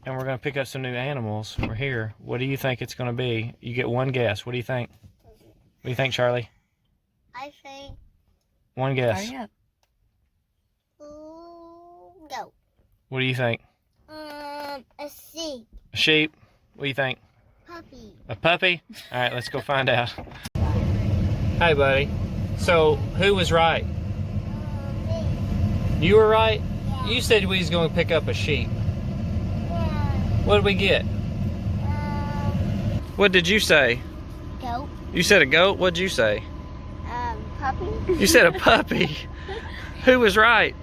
And we're going to pick up some new animals. We're here. What do you think it's going to be? You get one guess. What do you think? What do you think, Charlie? I think. One guess. Hurry up. Go. What do you think? A sheep. A sheep? What do you think? Puppy. A puppy? All right, let's go find out. Hey, buddy. So, who was right? Me. You were right? Yeah. You said we was going to pick up a sheep. Yeah. What did we get? What did you say? Goat. You said a goat? What did you say? Puppy. You said a puppy. Who was right?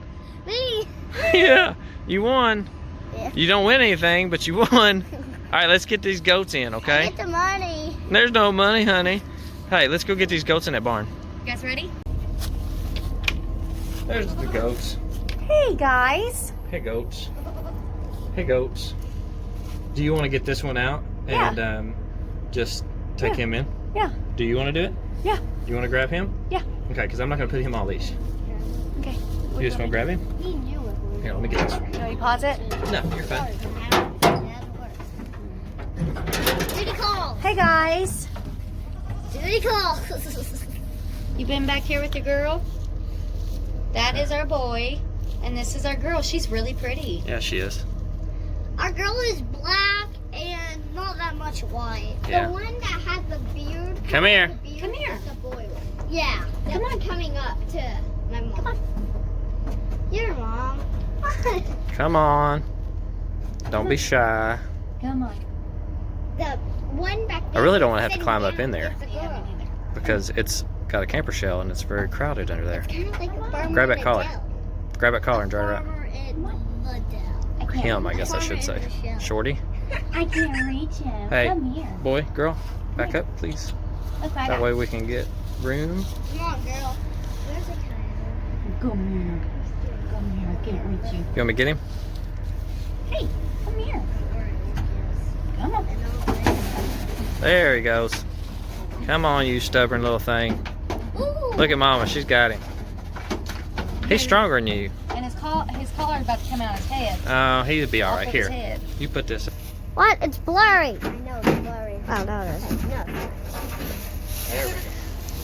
Me. Yeah, you won. Yeah. You don't win anything, but you won. All right, let's get these goats in, okay? Get the money. There's no money, honey. Hey, let's go get these goats in that barn. You guys ready? There's the goats. Hey guys. Hey, goats. Hey, goats. Do you want to get this one out and just take him in? Yeah. Do you want to do it? Yeah. You want to grab him? Yeah. Okay, because I'm not going to put him on leash. Okay. You just want to grab him? He knew it. Here, let me get this one. You want me to pause it? No, you're fine. Duty call. Hey guys. Duty call. You been back here with your girl? That is our boy. And this is our girl. She's really pretty. Yeah, she is. Our girl is black and not that much white. Yeah. The one that has the beard. Come here. The beard Come here. is the boy one. Yeah. Come on. Coming up to my mom. Come on. Your mom. Come on. Don't be shy. Come on. The one back I there. really don't want to have to sitting climb up down in there is the Yeah, girl. me neither. because it's got a camper shell and it's very crowded under there. Kind of like a farmer Grab that and collar. Adele. Grab that collar and dry her out. Farmer and Adele. Or him, I guess I should say. Shorty. I can't reach him. Hey. Come here. Boy, girl, back up, please. Look right That up. way we can get room. Come on, girl. Where's the timer? Come here. Come here. I can't reach you. You want me to get him? Hey, come here. Come on. There he goes. Come on, you stubborn little thing. Ooh. Look at Mama, she's got him. He's stronger than you. And his collar's about to come out of his head. Oh, he'd be all Off right. of his Here, head. you put this. What? It's blurry. I know it's blurry. Oh, no, it isn't. No. There we go.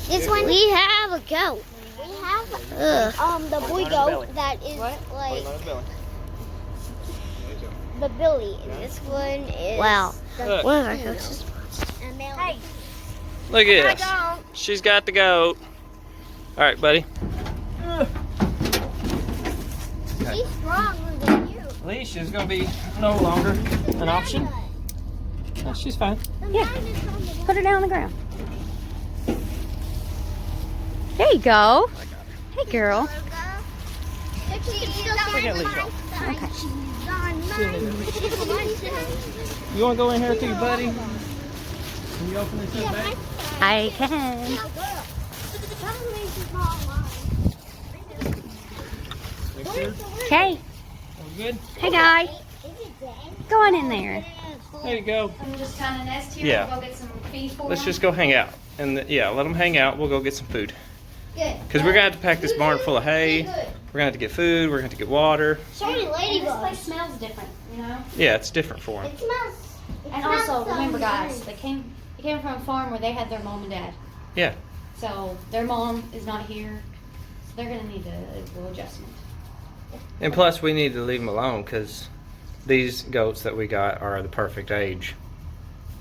This one, we have a goat. We have the boy on his belly. goat that is What? like Put him on his belly. the Billy, and this one is Look. one of our goats. Hey, Look at this. She's got the goat. All right, buddy. she's stronger than you. Leash is going to be no longer an option. No, she's fine. Yeah. Put her down on the ground. There you go. Hey, girl. Take that leash off. Okay. You want to go in here too, buddy? Can you open this up, babe? I can. Okay. All good? Hey, guy. Go on in there. There you go. I'm just kind of nest here. Yeah. We'll go get some feed for Let's him. just go hang out. And yeah, let them hang out. We'll go get some food. Good. Because we're going to have to pack this barn full of hay. We're going to have to get food. We're going to have to get water. So many And this place ladybugs. smells different, you know? Yeah, it's different for them. It smells. And also, remember guys, they came from a farm where they had their mom and dad. Yeah. So their mom is not here. So they're going to need a little adjustment. And plus, we need to leave them alone because these goats that we got are the perfect age.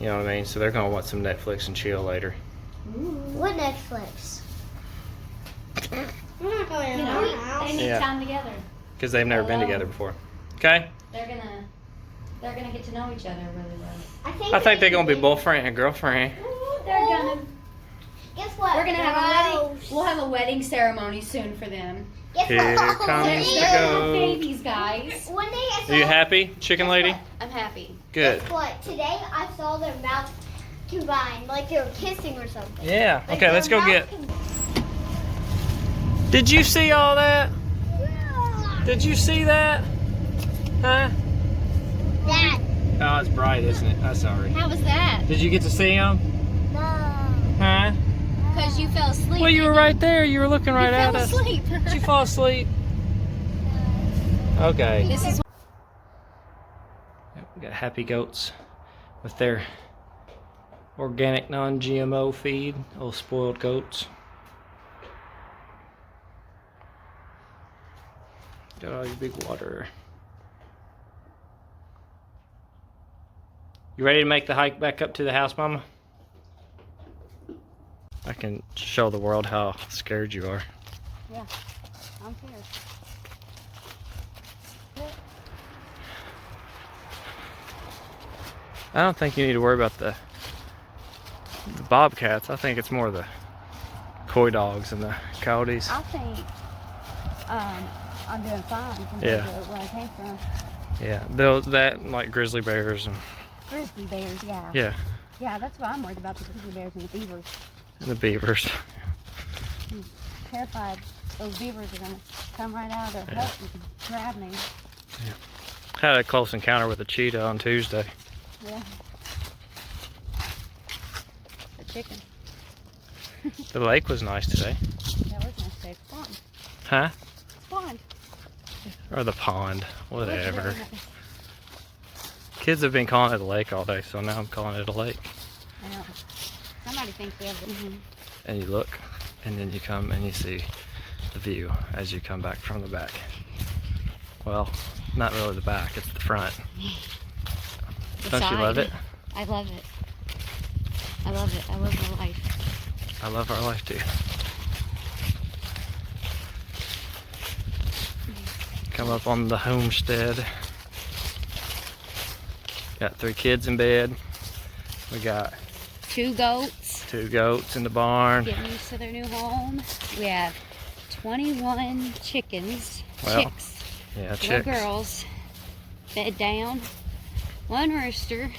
You know what I mean? So they're going to want some Netflix and chill later. What Netflix? We're not going You to know, our house. they need Yeah. time together. Because they've never been together before. Okay? They're gonna get to know each other really well. I think they're going to be boyfriend and girlfriend. They're gonna. Guess what? We're gonna have a wedding. Gross. We'll have a wedding ceremony soon for them. Guess Here what? comes They're the little goat. babies, guys. One day I saw. Are you happy, chicken lady? I'm happy. Good. Guess what? Today I saw their mouths combined, like they were kissing or something. Yeah. Like Okay, their let's go mouths get. combined. Did you see all that? Did you see that? Huh? That. Oh, it's bright, isn't it? I'm sorry. How was that? Did you get to see them? No. Huh? Because you fell asleep. Well, you were right there. You were looking right You at fell us. asleep. Did you fall asleep? Okay. This is We got happy goats with their organic non-GMO feed, old spoiled goats. Got all your big water. You ready to make the hike back up to the house, Mama? I can show the world how scared you are. Yeah, I'm scared. I don't think you need to worry about the bobcats. I think it's more the coy dogs and the coyotes. I think I'm doing fine compared Yeah. to where I came from. Yeah, those that and like grizzly bears and Grizzly bears, yeah. yeah, Yeah, that's what I'm worried about, the grizzly bears and the beavers. and the beavers. I'm terrified those beavers are going to come right out of their Yeah. hut and grab me. Had a close encounter with a cheetah on Tuesday. Yeah. The chicken. The lake was nice today. That was nice today. It's fun. Huh? It's fun. Or the pond, It was whatever. really nice. Kids have been calling it a lake all day, so now I'm calling it a lake. I know. Somebody thinks we have the... And you look, and then you come and you see the view as you come back from the back. Well, not really the back, it's the front. the Don't you love side. it? I love it. I love it. I love my life. I love our life too. Come up on the homestead. Got 3 kids in bed. We got 2 goats 2 goats in the barn. getting used to their new home. We have 21 chickens. Well, Chicks. Yeah, Little chicks. girls. Bed down. 1 rooster.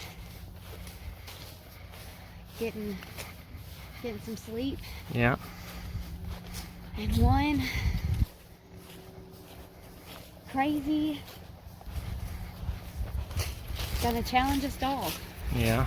Getting some sleep. Yeah. And 1 crazy gonna challenge us dog. Yeah.